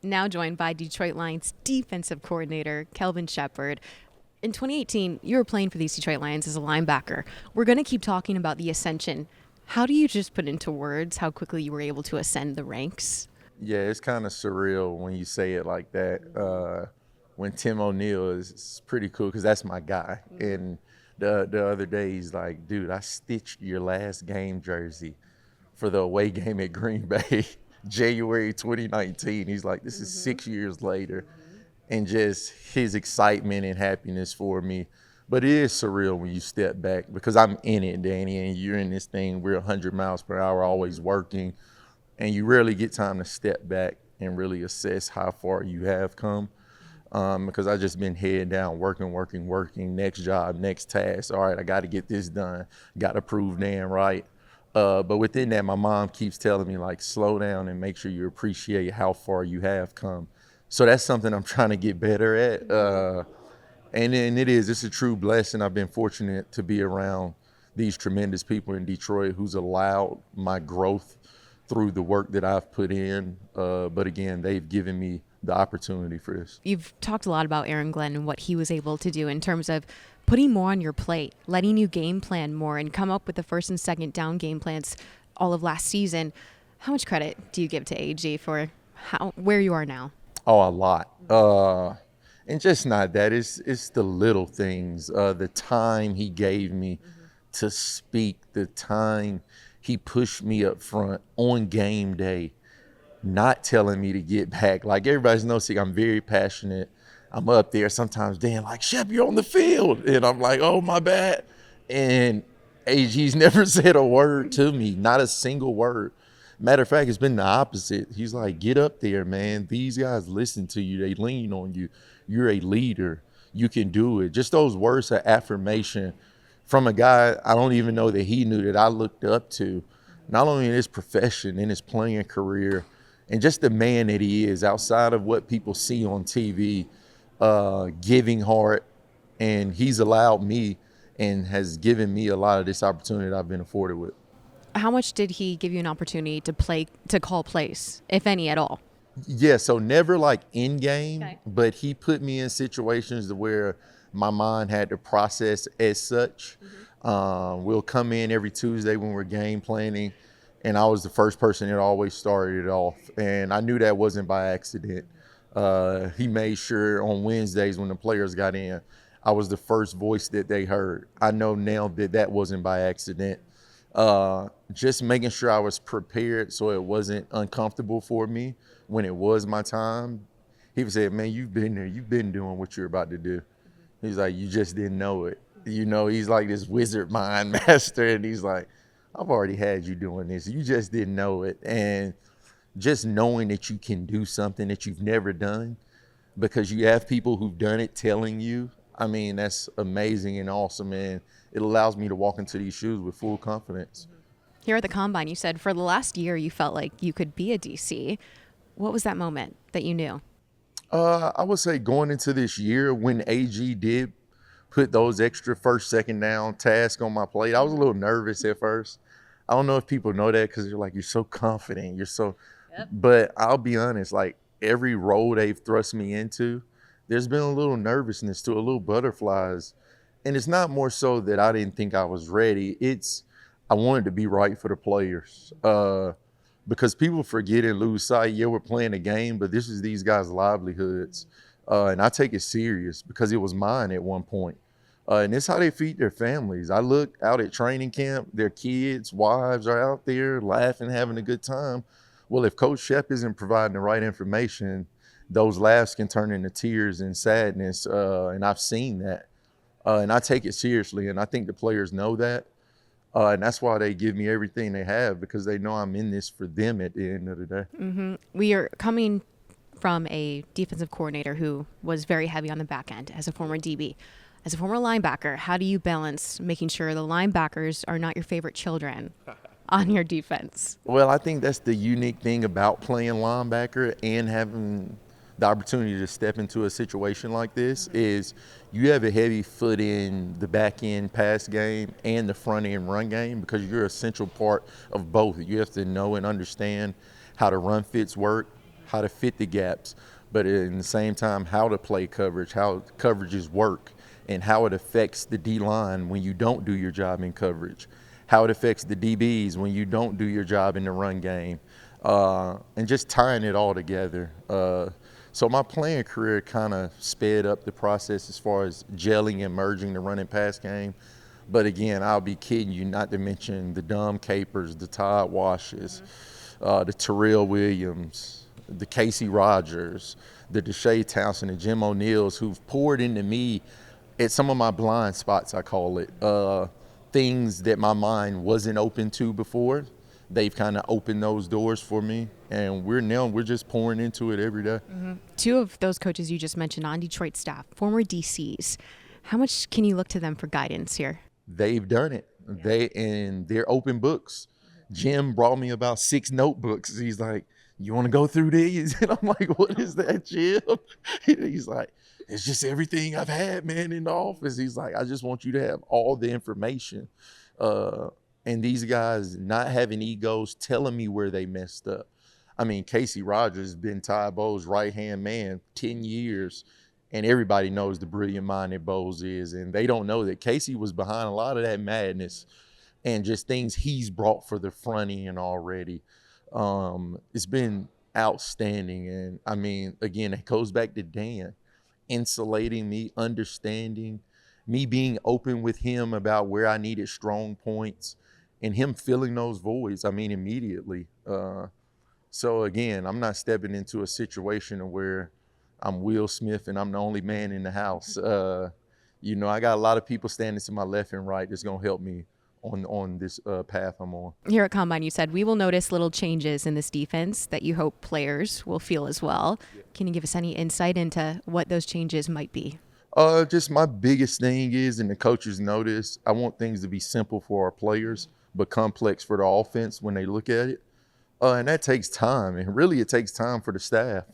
now joined by Detroit Lions defensive coordinator Kelvin Sheppard. In 2018, you were playing for these Detroit Lions as a linebacker. We're going to keep talking about the ascension. How do you just put into words how quickly you were able to ascend the ranks? Yeah, it's kind of surreal when you say it like that. When Tim O'Neill is it's pretty cool because that's my guy. And the other day he's like, dude, I stitched your last game jersey for the away game at Green Bay, January 2019. He's like, this is 6 years later. And just his excitement and happiness for me. But it is surreal when you step back because I'm in it, Danny, and you're in this thing. We're 100 miles per hour, always working. And you rarely get time to step back and really assess how far you have come. Because I just been head down, working, next job, next task. All right, I got to get this done. Got to prove Dan right. But within that, my mom keeps telling me, like, slow down and make sure you appreciate how far you have come. So that's something I'm trying to get better at. And then it's a true blessing. I've been fortunate to be around these tremendous people in Detroit who's allowed my growth through the work that I've put in. But again, they've given me the opportunity for this. You've talked a lot about Aaron Glenn and what he was able to do in terms of putting more on your plate, letting you game plan more and come up with the first and second down game plans all of last season. How much credit do you give to AG for where you are now? Oh, a lot. And just not that. It's the little things. The time he gave me to speak, the time he pushed me up front on game day, not telling me to get back. Like everybody knows, I'm very passionate. I'm up there sometimes, Dan, like, Shep, you're on the field. And I'm like, oh, my bad. And AG's never said a word to me, not a single word. Matter of fact, it's been the opposite. He's like, get up there, man. These guys listen to you. They lean on you. You're a leader. You can do it. Just those words of affirmation from a guy I don't even know that he knew that I looked up to, not only in his profession, in his playing career, and just the man that he is outside of what people see on TV, giving heart. And he's allowed me and has given me a lot of this opportunity that I've been afforded with. How much did he give you an opportunity to call plays, if any at all? Yeah, so never like in game, Okay. but he put me in situations where my mind had to process as such. We'll come in every Tuesday when we're game planning, and I was the first person that always started it off. And I knew that wasn't by accident. He made sure on Wednesdays when the players got in, I was the first voice that they heard. I know now that that wasn't by accident. Just making sure I was prepared so it wasn't uncomfortable for me when it was my time. He would say, man, you've been there. You've been doing what you're about to do. He's like, you just didn't know it. You know, he's like this wizard mind master. And he's like, I've already had you doing this. You just didn't know it. And just knowing that you can do something that you've never done because you have people who've done it telling you, I mean, that's amazing and awesome. And it allows me to walk into these shoes with full confidence. Here at the Combine, you said for the last year you felt like you could be a DC. What was that moment that you knew? I would say going into this year when AG did put those extra first, second down tasks on my plate, I was a little nervous at first. I don't know if people know that because they're like, you're so confident. You're so, But I'll be honest, like every role they've thrust me into, there's been a little nervousness to it, a little butterflies. And it's not more so that I didn't think I was ready. It's I wanted to be right for the players. Because people forget and lose sight. Yeah, we're playing a game, but this is these guys' livelihoods. And I take it serious because it was mine at one point. And it's how they feed their families. I look out at training camp, their kids, wives are out there laughing, having a good time. Well, if Coach Shep isn't providing the right information, those laughs can turn into tears and sadness. And I've seen that. And I take it seriously. And I think the players know that. And that's why they give me everything they have because they know I'm in this for them at the end of the day. We are coming from a defensive coordinator who was very heavy on the back end as a former DB. As a former linebacker, how do you balance making sure the linebackers are not your favorite children on your defense? Well, I think that's the unique thing about playing linebacker and having the opportunity to step into a situation like this is you have a heavy foot in the back end pass game and the front end run game because you're an essential part of both. You have to know and understand how the run fits work how to fit the gaps, but in the same time, how to play coverage, how coverages work, and how it affects the D-line when you don't do your job in coverage, how it affects the DBs when you don't do your job in the run game, and just tying it all together. So my playing career kind of sped up the process as far as gelling and merging the run and pass game. But again, I'll be kidding you not to mention the Dom Capers, the Todd Washes, the Terrell Williams, the Casey Rogers, the Deshae Townsend, and Jim O'Neills, who've poured into me at some of my blind spots, I call it, things that my mind wasn't open to before. They've kind of opened those doors for me, and we're just pouring into it every day. Mm-hmm. Two of those coaches you just mentioned on Detroit staff, former DCs. How much can you look to them for guidance here? They've done it. They're open books. Jim brought me about 6 notebooks. He's like, "You want to go through these?" And I'm like, "What is that, Jim?" He's like, "It's just everything I've had, man, in the office." He's like, "I just want you to have all the information." And these guys not having egos, telling me where they messed up. I mean, Casey Rogers has been Ty Bowles' right-hand man 10 years, and everybody knows the brilliant mind that Bowles is, and they don't know that Casey was behind a lot of that madness and just things he's brought for the front end already. It's been outstanding, and I mean, again, it goes back to Dan, insulating me, understanding, me being open with him about where I needed strong points, and him filling those voids, I mean, immediately. So again, I'm not stepping into a situation where I'm Will Smith and I'm the only man in the house. I got a lot of people standing to my left and right that's going to help me on this path I'm on. Here at Combine, you said, we will notice little changes in this defense that you hope players will feel as well. Yeah. Can you give us any insight into what those changes might be? Just my biggest thing is, and the coaches notice, I want things to be simple for our players, but complex for the offense when they look at it. And that takes time, and really it takes time for the staff.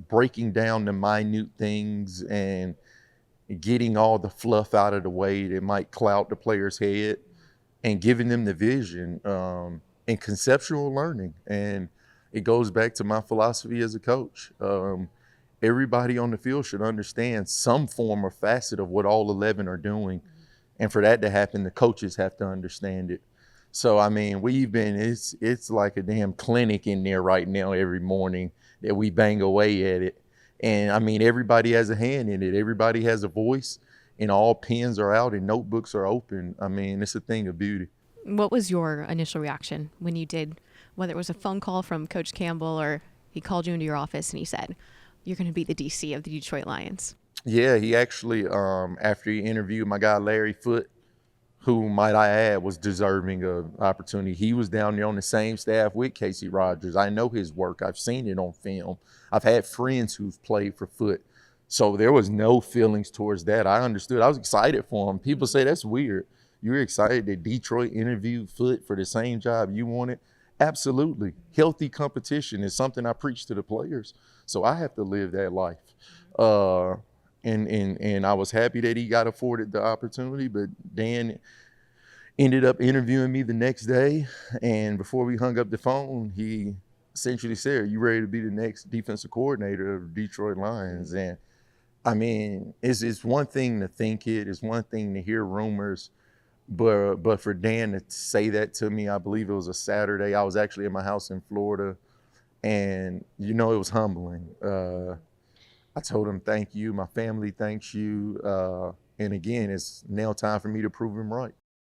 Breaking down the minute things and getting all the fluff out of the way that might cloud the player's head, and giving them the vision and conceptual learning. And it goes back to my philosophy as a coach. Everybody on the field should understand some form or facet of what all 11 are doing. And for that to happen, the coaches have to understand it. So, I mean, it's like a damn clinic in there right now every morning that we bang away at it. And, I mean, everybody has a hand in it. Everybody has a voice, and all pens are out and notebooks are open. I mean, it's a thing of beauty. What was your initial reaction when you did, whether it was a phone call from Coach Campbell or he called you into your office and he said, "You're going to be the DC of the Detroit Lions"? Yeah, he actually, after he interviewed my guy Larry Foote, who, might I add, was deserving of opportunity. He was down there on the same staff with Casey Rogers. I know his work. I've seen it on film. I've had friends who've played for Foote. So there was no feelings towards that. I understood. I was excited for him. People say that's weird. You're excited that Detroit interviewed Foote for the same job you wanted? Absolutely. Healthy competition is something I preach to the players. So I have to live that life. And I was happy that he got afforded the opportunity, but Dan ended up interviewing me the next day, and before we hung up the phone, he essentially said, "Are you ready to be the next defensive coordinator of the Detroit Lions?" And I mean, it's one thing to think it, it's one thing to hear rumors, but for Dan to say that to me, I believe it was a Saturday. I was actually at my house in Florida, and it was humbling. I told him, "Thank you. My family thanks you." And again, it's now time for me to prove him right.